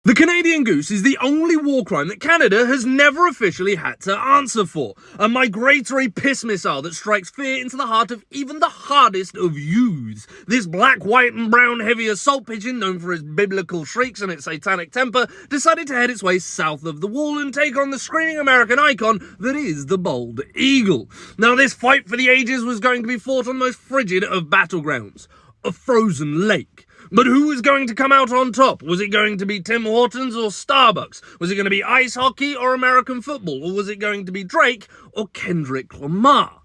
The Canadian goose is the only war crime that Canada has never officially had to answer for. A migratory piss missile that strikes fear into the heart of even the hardest of youths. This black, white and brown heavy assault pigeon, known for its biblical shrieks and its satanic temper, decided to head its way south of the wall and take on the screaming American icon that is the bald eagle. Now, this fight for the ages was going to be fought on the most frigid of battlegrounds, a frozen lake. But who was going to come out on top? Was it going to be Tim Hortons or Starbucks? Was it going to be ice hockey or American football? Or was it going to be Drake or Kendrick Lamar?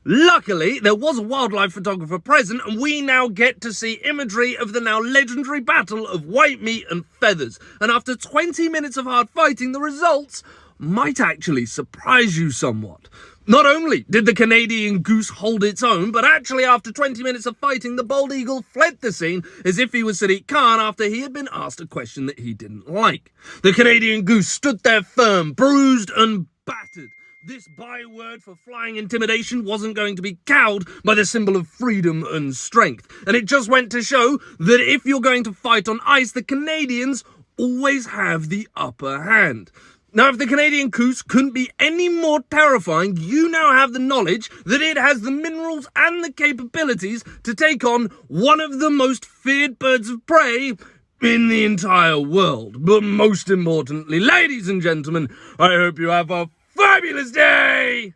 Luckily, there was a wildlife photographer present, and we now get to see imagery of the now legendary battle of white meat and feathers. And after 20 minutes of hard fighting, the results might actually surprise you somewhat. Not only did the Canadian goose hold its own, but actually after 20 minutes of fighting, the bald eagle fled the scene as if he was Sadiq Khan after he had been asked a question that he didn't like. The Canadian goose stood there firm, bruised and battered. This byword for flying intimidation wasn't going to be cowed by the symbol of freedom and strength. And it just went to show that if you're going to fight on ice, the Canadians always have the upper hand. Now, if the Canadian goose couldn't be any more terrifying, you now have the knowledge that it has the minerals and the capabilities to take on one of the most feared birds of prey in the entire world. But most importantly, ladies and gentlemen, I hope you have a fabulous day!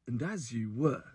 And as you were.